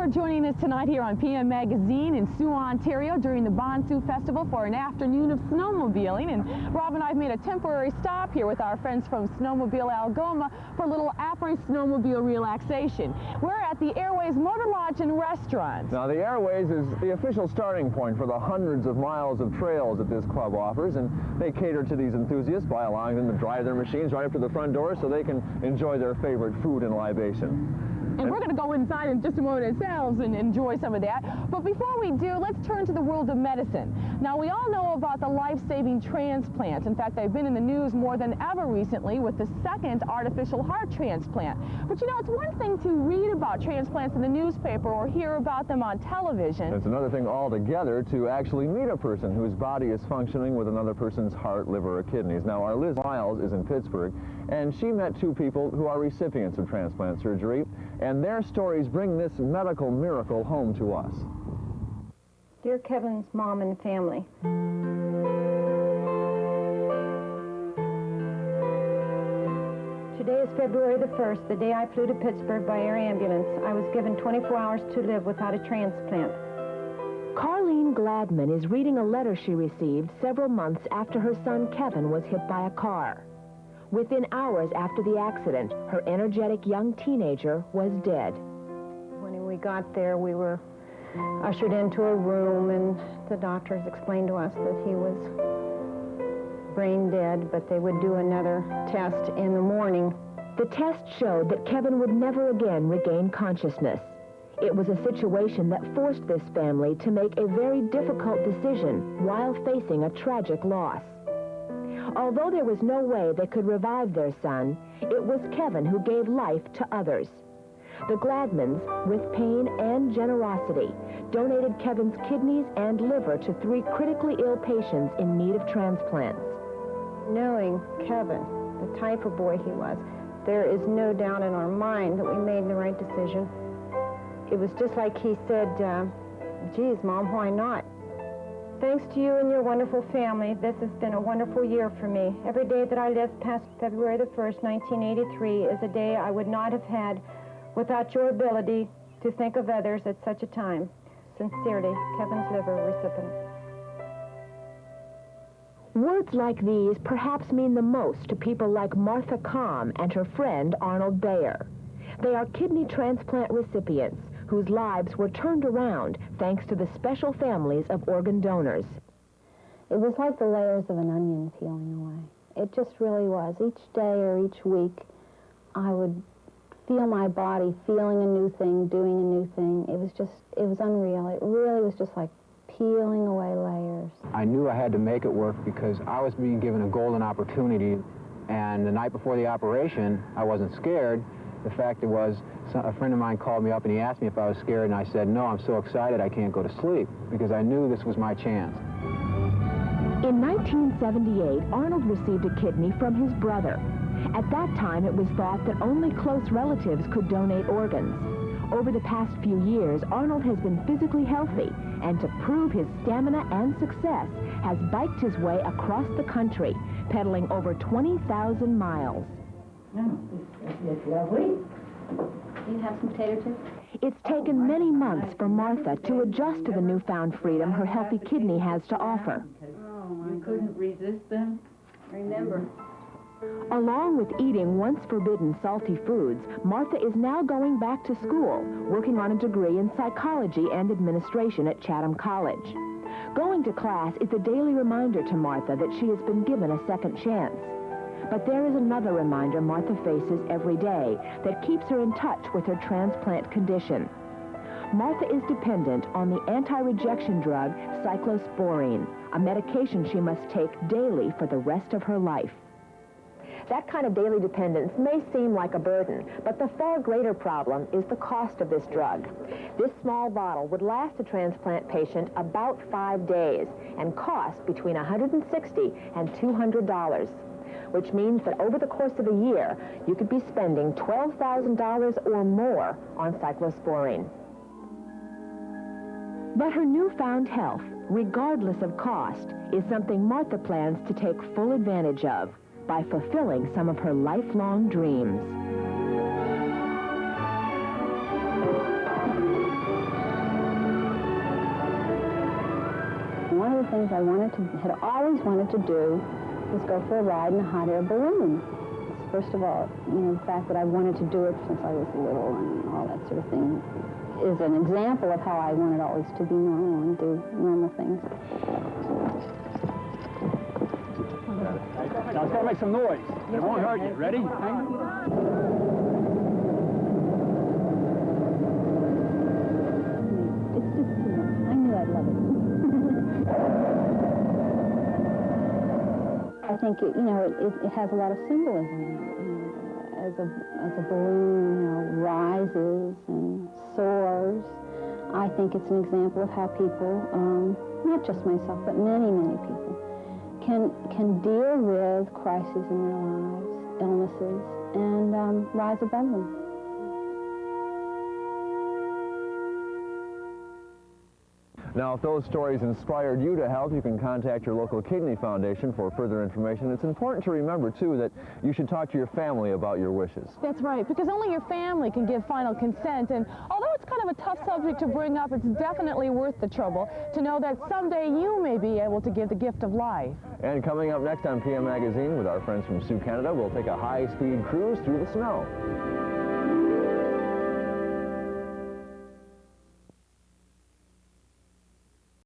for joining us tonight here on PM Magazine in Sewell, Ontario during the Bonsu Festival for an afternoon of snowmobiling. And Rob and I have made a temporary stop here with our friends from Snowmobile Algoma for a little après-snowmobile relaxation. We're at the Airways Motor Lodge and Restaurant. Now, the Airways is the official starting point for the hundreds of miles of trails that this club offers, and they cater to these enthusiasts by allowing them to drive their machines right up to the front door so they can enjoy their favorite food and libation. And we're going to go inside in just a moment ourselves and enjoy some of that. But before we do, let's turn to the world of medicine. Now, we all know about the life-saving transplants. In fact, they've been in the news more than ever recently with the second artificial heart transplant. But you know, it's one thing to read about transplants in the newspaper or hear about them on television. It's another thing altogether to actually meet a person whose body is functioning with another person's heart, liver, or kidneys. Now, our Liz Miles is in Pittsburgh, and she met two people who are recipients of transplant surgery, and their stories bring this medical miracle home to us. Dear Kevin's mom and family, today is February the 1st, the day I flew to Pittsburgh by air ambulance. I was given 24 hours to live without a transplant. Carleen Gladman is reading a letter she received several months after her son Kevin was hit by a car. Within hours after the accident, her energetic young teenager was dead. When we got there, we were ushered into a room, and the doctors explained to us that he was brain dead, but they would do another test in the morning. The test showed that Kevin would never again regain consciousness. It was a situation that forced this family to make a very difficult decision while facing a tragic loss. Although there was no way they could revive their son, it was Kevin who gave life to others. The Gladmans, with pain and generosity, donated Kevin's kidneys and liver to 3 critically ill patients in need of transplants. Knowing Kevin, the type of boy he was, there is no doubt in our mind that we made the right decision. It was just like he said, geez, Mom, why not? Thanks to you and your wonderful family, this has been a wonderful year for me. Every day that I lived past February the 1st, 1983, is a day I would not have had without your ability to think of others at such a time. Sincerely, Kevin's liver recipient. Words like these perhaps mean the most to people like Martha Calm and her friend Arnold Bayer. They are kidney transplant recipients whose lives were turned around thanks to the special families of organ donors. It was like the layers of an onion peeling away. It just really was. Each day or each week, I would feel my body feeling a new thing, doing a new thing. It was unreal. It really was just like peeling away layers. I knew I had to make it work because I was being given a golden opportunity, and the night before the operation, I wasn't scared. The fact was, a friend of mine called me up and he asked me if I was scared, and I said, no, I'm so excited I can't go to sleep, because I knew this was my chance. In 1978, Arnold received a kidney from his brother. At that time, it was thought that only close relatives could donate organs. Over the past few years, Arnold has been physically healthy, and to prove his stamina and success, has biked his way across the country, pedaling over 20,000 miles. It's lovely. You have some potato chips? It's taken many months for Martha to adjust to the newfound freedom her healthy kidney has to offer. Oh, I couldn't resist them. Remember. Along with eating once forbidden salty foods, Martha is now going back to school, working on a degree in psychology and administration at Chatham College. Going to class is a daily reminder to Martha that she has been given a second chance. But there is another reminder Martha faces every day that keeps her in touch with her transplant condition. Martha is dependent on the anti-rejection drug cyclosporine, a medication she must take daily for the rest of her life. That kind of daily dependence may seem like a burden, but the far greater problem is the cost of this drug. This small bottle would last a transplant patient about 5 days and cost between $160 and $200, which means that over the course of a year, you could be spending $12,000 or more on cyclosporine. But her newfound health, regardless of cost, is something Martha plans to take full advantage of by fulfilling some of her lifelong dreams. one of the things I had always wanted to do was go for a ride in a hot air balloon. First of all, the fact that I wanted to do it since I was little and all that sort of thing is an example of how I wanted always to be normal and do normal things. Now it's got to make some noise. It won't hurt you. Ready? It's just too much. I knew I'd love it. I think it has a lot of symbolism in it. As a balloon, rises and soars. I think it's an example of how people, not just myself, but many, many people, can deal with crises in their lives, illnesses, and rise above them. Now, if those stories inspired you to help, you can contact your local Kidney Foundation for further information. It's important to remember, too, that you should talk to your family about your wishes. That's right, because only your family can give final consent, and although it's kind of a tough subject to bring up, it's definitely worth the trouble to know that someday you may be able to give the gift of life. And coming up next on PM Magazine with our friends from Sioux, Canada, we'll take a high-speed cruise through the snow.